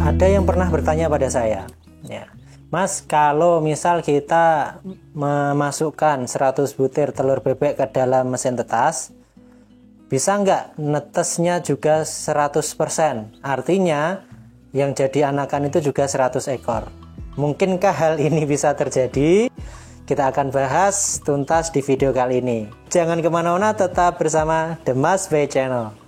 Ada yang pernah bertanya pada saya, ya, Mas, kalau misal kita memasukkan 100 butir telur bebek ke dalam mesin tetas, bisa nggak netesnya juga 100%? Artinya yang jadi anakan itu juga 100 ekor. Mungkinkah hal ini bisa terjadi? Kita akan bahas tuntas di video kali ini. Jangan kemana-mana, tetap bersama The Mas Bay Channel.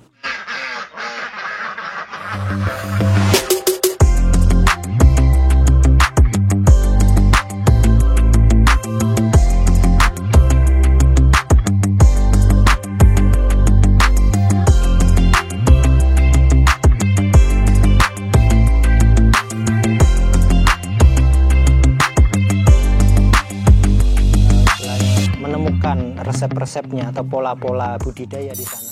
Resep-resepnya atau pola-pola budidaya di sana.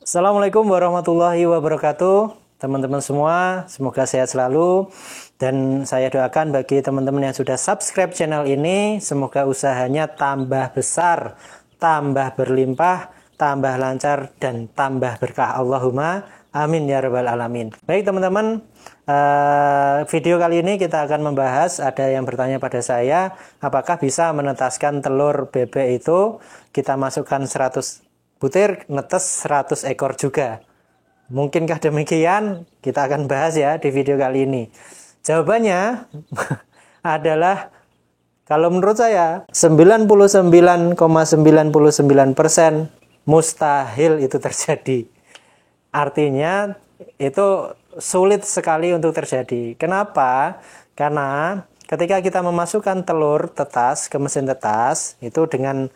Assalamualaikum warahmatullahi wabarakatuh, teman-teman semua, semoga sehat selalu, dan saya doakan bagi teman-teman yang sudah subscribe channel ini, semoga usahanya tambah besar, tambah berlimpah, tambah lancar, dan tambah berkah. Allahumma amin ya rabbal alamin. Baik teman-teman, video kali ini kita akan membahas, ada yang bertanya pada saya, apakah bisa menetaskan telur bebek itu kita masukkan 100 butir, netes 100 ekor juga. Mungkinkah demikian? Kita akan bahas ya di video kali ini. Jawabannya adalah, kalau menurut saya 99,99% mustahil itu terjadi. Artinya itu sulit sekali untuk terjadi. Kenapa? Karena ketika kita memasukkan telur tetas ke mesin tetas itu dengan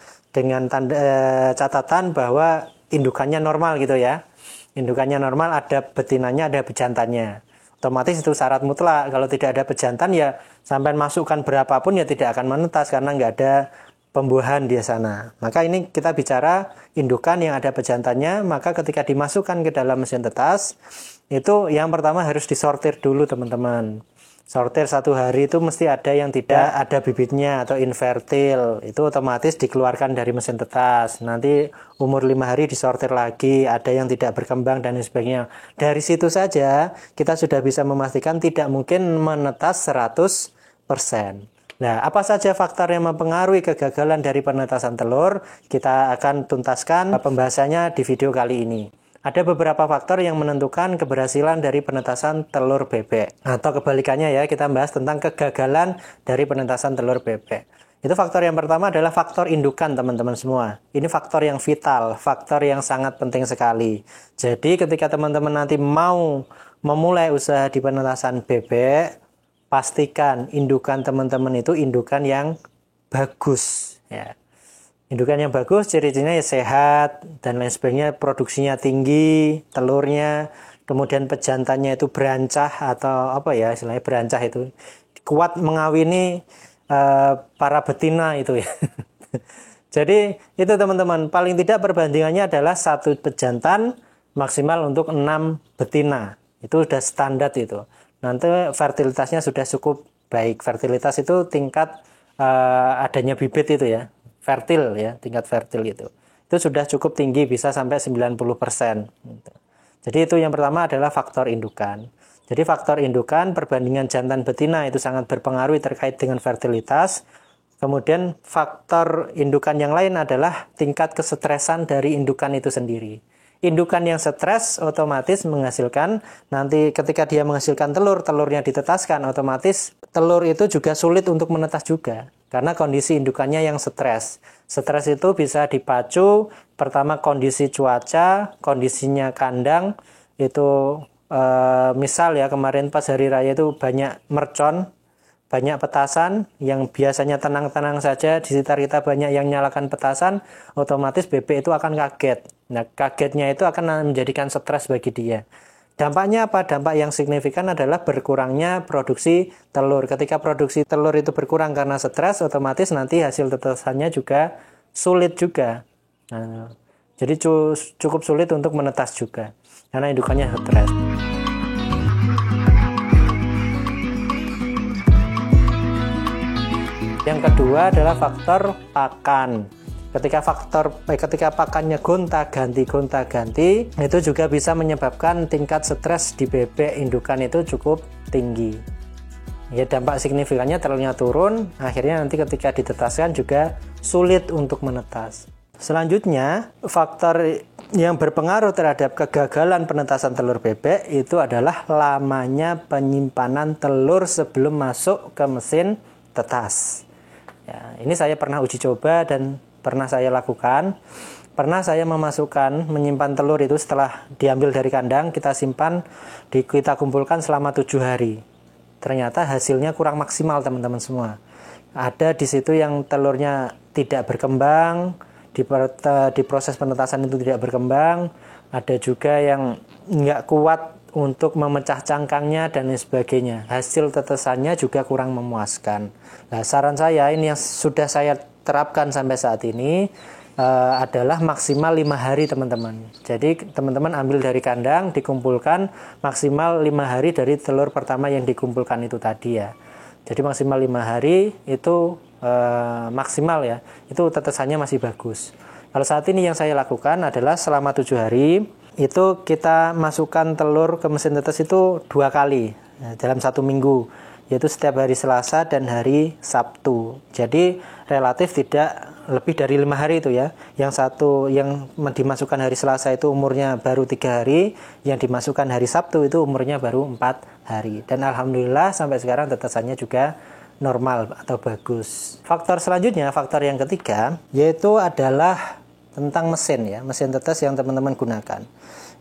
catatan bahwa indukannya normal gitu ya. Indukannya normal, ada betinanya, ada bejantannya. Otomatis itu syarat mutlak. Kalau tidak ada bejantan ya sampai masukkan berapapun ya tidak akan menetas karena nggak ada pembuahan di sana. Maka ini kita bicara indukan yang ada bejantannya, maka ketika dimasukkan ke dalam mesin tetas, itu yang pertama harus disortir dulu teman-teman. Sortir 1 hari itu mesti ada yang tidak ada bibitnya atau infertil, itu otomatis dikeluarkan dari mesin tetas. Nanti umur 5 hari disortir lagi, ada yang tidak berkembang dan sebagainya. Dari situ saja kita sudah bisa memastikan tidak mungkin menetas 100%. Nah, apa saja faktor yang mempengaruhi kegagalan dari penetasan telur? Kita akan tuntaskan pembahasannya di video kali ini. Ada beberapa faktor yang menentukan keberhasilan dari penetasan telur bebek. Atau kebalikannya ya, kita bahas tentang kegagalan dari penetasan telur bebek. Itu faktor yang pertama adalah faktor indukan teman-teman semua. Ini faktor yang vital, faktor yang sangat penting sekali. Jadi ketika teman-teman nanti mau memulai usaha di penetasan bebek, pastikan indukan teman-teman itu indukan yang bagus ya. Indukan yang bagus, ciri-cirinya ya sehat dan lain sebagainya, produksinya tinggi, telurnya, kemudian pejantannya itu berancah atau apa ya istilahnya, berancah itu kuat mengawini para betina itu ya. Jadi itu teman-teman, paling tidak perbandingannya adalah 1 pejantan maksimal untuk 6 betina. Itu sudah standar itu. Nanti fertilitasnya sudah cukup baik. Fertilitas itu tingkat adanya bibit itu ya. Fertil ya, tingkat fertil itu sudah cukup tinggi, bisa sampai 90%. Jadi itu yang pertama adalah faktor indukan. Jadi faktor indukan, perbandingan jantan betina itu sangat berpengaruh terkait dengan fertilitas. Kemudian faktor indukan yang lain adalah tingkat kesetresan dari indukan itu sendiri. Indukan yang stres otomatis menghasilkan, nanti ketika dia menghasilkan telur, telurnya ditetaskan, otomatis telur itu juga sulit untuk menetas juga. Karena kondisi indukannya yang stres. Stres itu bisa dipacu, pertama kondisi cuaca, kondisinya kandang, itu misal ya kemarin pas hari raya itu banyak mercon, banyak petasan, yang biasanya tenang-tenang saja, di sekitar kita banyak yang nyalakan petasan, otomatis bebek itu akan kaget. Nah, kagetnya itu akan menjadikan stres bagi dia. Dampaknya apa? Dampak yang signifikan adalah berkurangnya produksi telur. Ketika produksi telur itu berkurang karena stres, otomatis nanti hasil tetesannya juga sulit juga. Nah, jadi cukup sulit untuk menetas juga, karena indukannya stres. Yang kedua adalah faktor pakan. Ketika pakannya gonta-ganti itu juga bisa menyebabkan tingkat stres di bebek indukan itu cukup tinggi. Ya, dampak signifikannya telurnya turun, akhirnya nanti ketika ditetaskan juga sulit untuk menetas. Selanjutnya, faktor yang berpengaruh terhadap kegagalan penetasan telur bebek itu adalah lamanya penyimpanan telur sebelum masuk ke mesin tetas. Ya, ini saya pernah uji coba dan pernah saya lakukan. Pernah saya menyimpan telur itu setelah diambil dari kandang, kita kumpulkan selama 7 hari. Ternyata hasilnya kurang maksimal teman-teman semua. Ada di situ yang telurnya tidak berkembang, di proses penetasan itu tidak berkembang. Ada juga yang nggak kuat untuk memecah cangkangnya dan lain sebagainya. Hasil tetesannya juga kurang memuaskan. Nah, saran saya ini yang sudah saya terapkan sampai saat ini adalah maksimal 5 hari teman-teman. Jadi teman-teman ambil dari kandang, dikumpulkan maksimal 5 hari dari telur pertama yang dikumpulkan itu tadi ya. Jadi maksimal 5 hari itu maksimal ya. Itu tetesannya masih bagus. Kalau saat ini yang saya lakukan adalah selama 7 hari itu kita masukkan telur ke mesin tetes itu 2 kali dalam 1 minggu. Yaitu setiap hari Selasa dan hari Sabtu. Jadi relatif tidak lebih dari 5 hari itu ya. Yang satu yang dimasukkan hari Selasa itu umurnya baru 3 hari, yang dimasukkan hari Sabtu itu umurnya baru 4 hari. Dan alhamdulillah sampai sekarang tetesannya juga normal atau bagus. Faktor selanjutnya, faktor yang ketiga, yaitu adalah tentang mesin ya, mesin tetes yang teman-teman gunakan.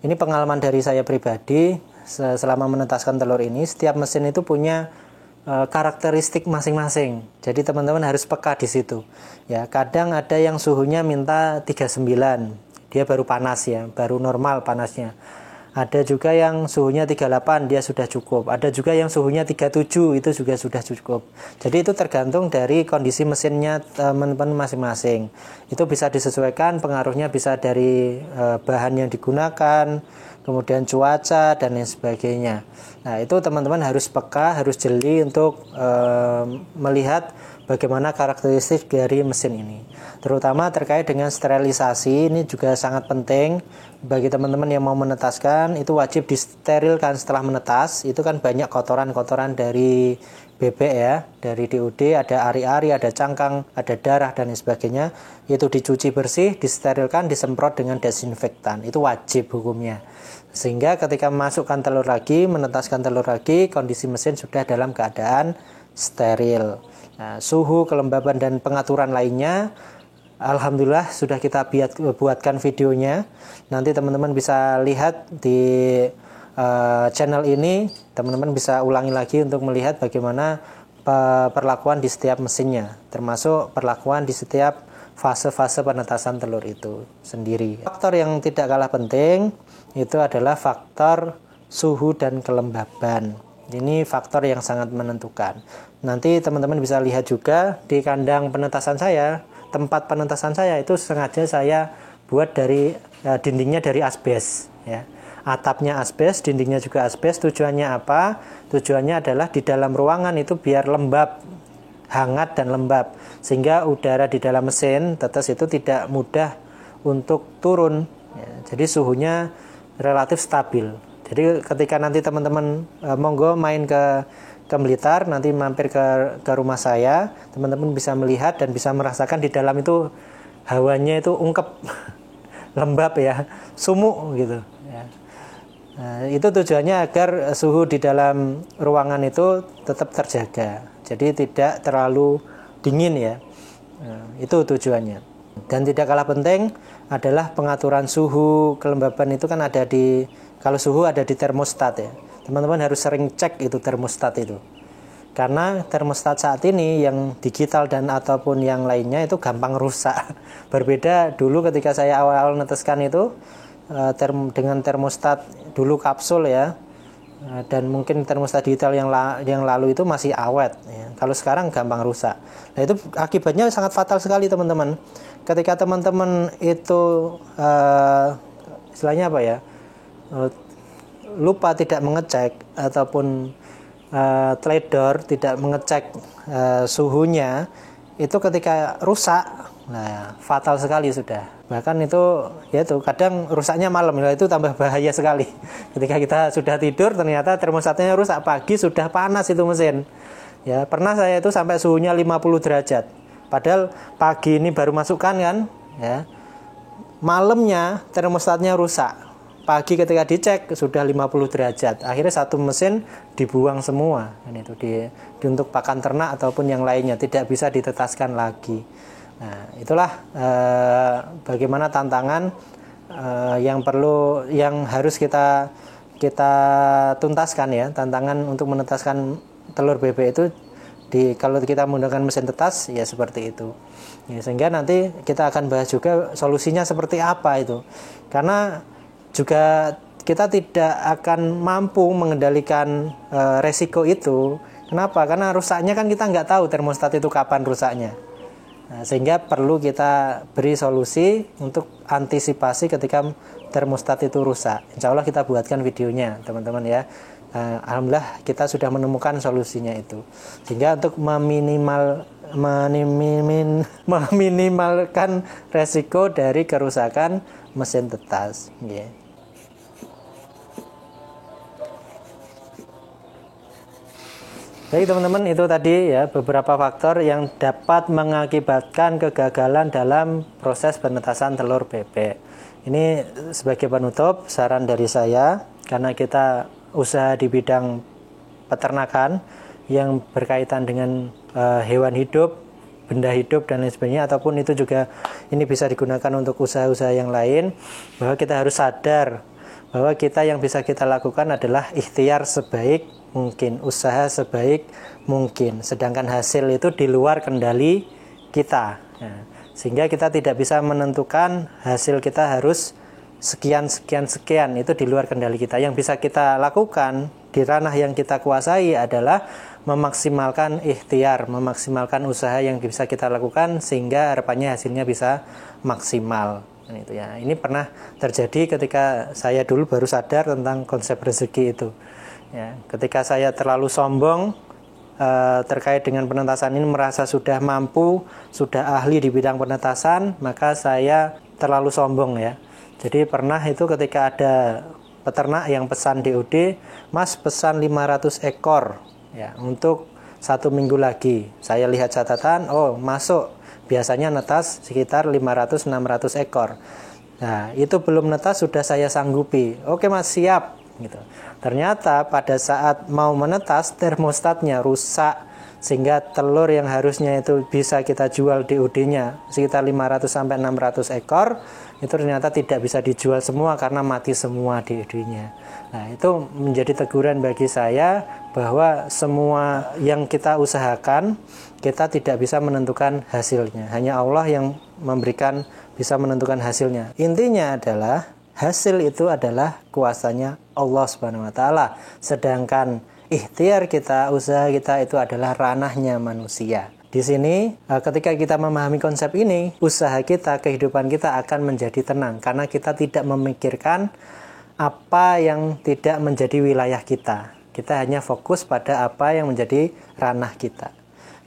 Ini pengalaman dari saya pribadi selama menetaskan telur ini, setiap mesin itu punya karakteristik masing-masing. Jadi teman-teman harus peka di situ. Ya, kadang ada yang suhunya minta 39. Dia baru panas ya, baru normal panasnya. Ada juga yang suhunya 38, dia sudah cukup. Ada juga yang suhunya 37, itu juga sudah cukup. Jadi itu tergantung dari kondisi mesinnya teman-teman masing-masing. Itu bisa disesuaikan, pengaruhnya bisa dari bahan yang digunakan, kemudian cuaca dan lain sebagainya. Nah, itu teman-teman harus peka, harus jeli untuk melihat bagaimana karakteristik dari mesin ini. Terutama terkait dengan sterilisasi, ini juga sangat penting bagi teman-teman yang mau menetaskan. Itu wajib disterilkan setelah menetas. Itu kan banyak kotoran-kotoran dari bebek ya, dari DUD, ada ari-ari, ada cangkang, ada darah dan lain sebagainya. Itu dicuci bersih, disterilkan, disemprot dengan desinfektan. Itu wajib hukumnya. Sehingga ketika memasukkan telur lagi, menetaskan telur lagi, kondisi mesin sudah dalam keadaan steril. Nah, suhu, kelembaban, dan pengaturan lainnya, alhamdulillah sudah kita buatkan videonya. Nanti teman-teman bisa lihat di channel ini. Teman-teman bisa ulangi lagi untuk melihat bagaimana perlakuan di setiap mesinnya, termasuk perlakuan di setiap fase-fase penetasan telur itu sendiri. Faktor yang tidak kalah penting itu adalah faktor suhu dan kelembaban. Ini faktor yang sangat menentukan. Nanti teman-teman bisa lihat juga di kandang penetasan saya, tempat penetasan saya itu sengaja saya buat dari dindingnya dari asbes ya. Atapnya asbes, dindingnya juga asbes. Tujuannya apa? Tujuannya adalah di dalam ruangan itu biar lembab, hangat dan lembab, sehingga udara di dalam mesin tetes itu tidak mudah untuk turun ya. Jadi suhunya relatif stabil. Jadi ketika nanti teman-teman monggo main ke Blitar, nanti mampir ke rumah saya, teman-teman bisa melihat dan bisa merasakan di dalam itu hawanya itu ungkep, lembab ya, sumuk gitu ya. Nah, itu tujuannya agar suhu di dalam ruangan itu tetap terjaga, jadi tidak terlalu dingin ya. Nah, itu tujuannya. Dan tidak kalah penting adalah pengaturan suhu, kelembaban itu kan ada kalau suhu ada di termostat ya. Teman-teman harus sering cek itu termostat itu. Karena termostat saat ini yang digital dan ataupun yang lainnya itu gampang rusak. Berbeda dulu ketika saya awal-awal neteskan itu dengan termostat dulu kapsul ya. Dan mungkin termostat digital yang lalu itu masih awet ya. Kalau sekarang gampang rusak. Nah, itu akibatnya sangat fatal sekali teman-teman. Ketika teman-teman itu istilahnya apa ya, lupa tidak mengecek ataupun teledor tidak mengecek suhunya, itu ketika rusak Nah, fatal sekali sudah. Bahkan itu, ya itu kadang rusaknya malam, itu tambah bahaya sekali. Ketika kita sudah tidur, ternyata termostatnya rusak. Pagi sudah panas itu mesin. Ya, pernah saya itu sampai suhunya 50 derajat. Padahal pagi ini baru masukkan kan, ya. Malamnya termostatnya rusak. Pagi ketika dicek sudah 50 derajat. Akhirnya satu mesin dibuang semua. Dan itu untuk pakan ternak ataupun yang lainnya tidak bisa ditetaskan lagi. Nah, itulah bagaimana tantangan yang harus kita tuntaskan ya. Tantangan untuk menetaskan telur bebek itu kalau kita menggunakan mesin tetas ya seperti itu. Ya, sehingga nanti kita akan bahas juga solusinya seperti apa itu. Karena juga kita tidak akan mampu mengendalikan resiko itu. Kenapa? Karena rusaknya kan kita nggak tahu termostat itu kapan rusaknya. Nah, sehingga perlu kita beri solusi untuk antisipasi ketika termostat itu rusak. Insya Allah kita buatkan videonya teman-teman ya. Alhamdulillah kita sudah menemukan solusinya itu. Sehingga untuk meminimalkan resiko dari kerusakan mesin tetas. Yeah. Baik teman-teman, itu tadi ya beberapa faktor yang dapat mengakibatkan kegagalan dalam proses penetasan telur bebek. Ini sebagai penutup saran dari saya, karena kita usaha di bidang peternakan yang berkaitan dengan hewan hidup, benda hidup dan lain sebagainya, ataupun itu juga ini bisa digunakan untuk usaha-usaha yang lain, bahwa kita harus sadar bahwa yang bisa kita lakukan adalah ikhtiar sebaik mungkin, usaha sebaik mungkin, sedangkan hasil itu di luar kendali kita. Nah, sehingga kita tidak bisa menentukan hasil kita harus sekian, itu di luar kendali kita. Yang bisa kita lakukan di ranah yang kita kuasai adalah memaksimalkan ikhtiar, memaksimalkan usaha yang bisa kita lakukan sehingga harapannya hasilnya bisa maksimal. Nah, itu ya. Ini pernah terjadi ketika saya dulu baru sadar tentang konsep rezeki itu. Ya, ketika saya terlalu sombong terkait dengan penetasan ini, merasa sudah mampu, sudah ahli di bidang penetasan, maka saya terlalu sombong ya. Jadi pernah itu ketika ada peternak yang pesan DOD, Mas pesan 500 ekor ya untuk 1 minggu lagi. Saya lihat catatan, oh masuk, biasanya netas sekitar 500-600 ekor. Nah itu belum netas sudah saya sanggupi. Oke Mas, siap gitu. Ternyata pada saat mau menetas termostatnya rusak, sehingga telur yang harusnya itu bisa kita jual DOD-nya sekitar 500-600 ekor itu ternyata tidak bisa dijual semua karena mati semua DOD-nya. Nah, itu menjadi teguran bagi saya bahwa semua yang kita usahakan kita tidak bisa menentukan hasilnya. Hanya Allah yang bisa menentukan hasilnya. Intinya adalah hasil itu adalah kuasanya Allah Subhanahu wa taala. Sedangkan ikhtiar kita, usaha kita itu adalah ranahnya manusia. Di sini ketika kita memahami konsep ini, usaha kita, kehidupan kita akan menjadi tenang karena kita tidak memikirkan apa yang tidak menjadi wilayah kita. Kita hanya fokus pada apa yang menjadi ranah kita.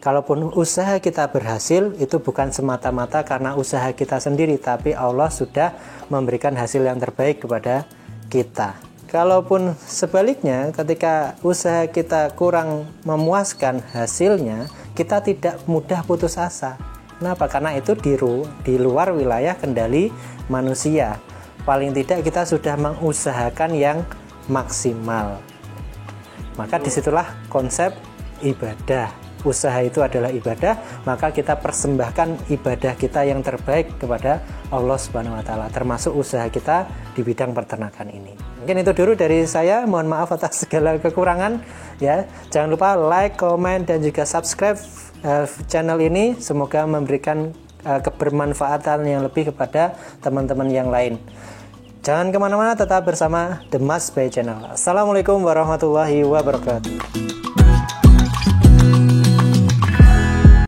Kalaupun usaha kita berhasil, itu bukan semata-mata karena usaha kita sendiri, tapi Allah sudah memberikan hasil yang terbaik kepada kita. Kalaupun sebaliknya, ketika usaha kita kurang memuaskan hasilnya, kita tidak mudah putus asa. Kenapa? Karena itu di luar wilayah kendali manusia. Paling tidak kita sudah mengusahakan yang maksimal. Maka disitulah konsep ibadah. Usaha itu adalah ibadah, maka kita persembahkan ibadah kita yang terbaik kepada Allah Subhanahu wa taala, termasuk usaha kita di bidang peternakan ini. Mungkin itu dulu dari saya, mohon maaf atas segala kekurangan ya. Jangan lupa like, komen dan juga subscribe channel ini, semoga memberikan kebermanfaatan yang lebih kepada teman-teman yang lain. Jangan kemana-mana, tetap bersama The Mas by Channel. Assalamualaikum warahmatullahi wabarakatuh.